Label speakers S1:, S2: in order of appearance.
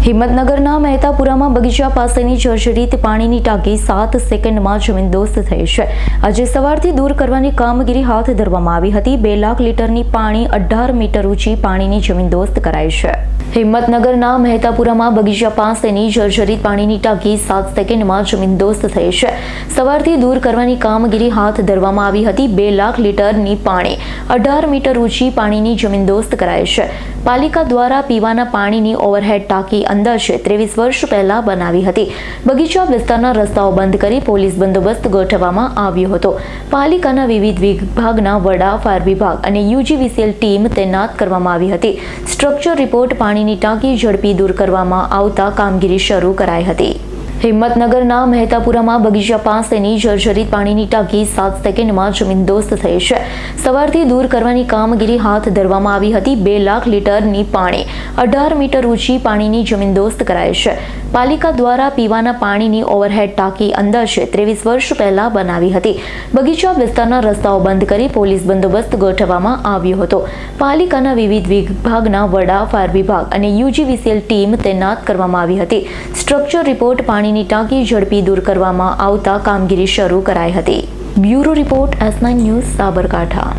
S1: હિંમતનગરના મહેતાપુરામાં બગીચા પાસેની જર્જરિત પાણીની ટાંકી 7 સેકન્ડમાં જમીનદોસ્ત થઈ છે. આજે સવારથી દૂર કરવાની કામગીરી હાથ ધરવામાં આવી હતી. 2 લાખ લીટરની પાણી 18 મીટર ઊંચી પાણીની જમીનદોસ્ત કરાઈ છે. હિંમતનગરના મહેતાપુરામાં બગીચા પાસેની જર્જરિત પાણીની ટાંકી 7 સેકન્ડમાં જમીનદોસ્ત થઈ છે. સવારથી દૂર કરવાની કામગીરી હાથ ધરવામાં આવી હતી. 2 લાખ લીટરની પાણી 18 મીટર ઊંચી પાણીની જમીનદોસ્ત કરાઈ છે. પાલિકા દ્વારા પીવાના પાણીની ઓવરહેડ ટાંકી અંદાજે 23 વર્ષ પહેલા બનાવી હતી. બગીચા વિસ્તારના રસ્તાઓ બંધ કરી પોલીસ બંદોબસ્ત ગોઠવવામાં આવ્યો હતો. પાલિકાના વિવિધ વિભાગના વડા, ફાયર વિભાગ અને યુજીવીસીએલ ટીમ તૈનાત કરવામાં આવી હતી. સ્ટ્રક્ચર રિપોર્ટ પાણીની ટાંકી ઝડપી દૂર કરવામાં આવતા કામગીરી શરૂ કરાઈ હતી. હિંમતનગરના મહેતાપુરામાં બગીચા પાસેની જર્જરિત પાણીની ટાંકી 7 સેકન્ડમાં જમીનદોસ્ત થઈ છે. સવારથી દૂર કરવાની કામગીરી હાથ ધરવામાં આવી હતી. 2 લાખ લીટરની પાણી 18 મીટર ઊંચી પાણીની જમીનદોસ્ત કરાઈ છે. પાલિકા દ્વારા પીવાના પાણીની ઓવરહેડ ટાંકી અંદાજે 23 વર્ષ પહેલા બનાવી હતી. બગીચા વિસ્તારના રસ્તાઓ બંધ કરી પોલીસ બંદોબસ્ત ગોઠવવામાં આવ્યો હતો. પાલિકાના વિવિધ વિભાગના વડા, ફાયર વિભાગ અને યુજીવીસીએલ ટીમ તૈનાત કરવામાં આવી હતી. સ્ટ્રક્ચર રિપોર્ટ પાણીની ટાંકી ઝડપી દૂર કરવામાં આવતા કામગીરી શરૂ કરાઈ હતી. Bureau report S9 news, Sabarkantha.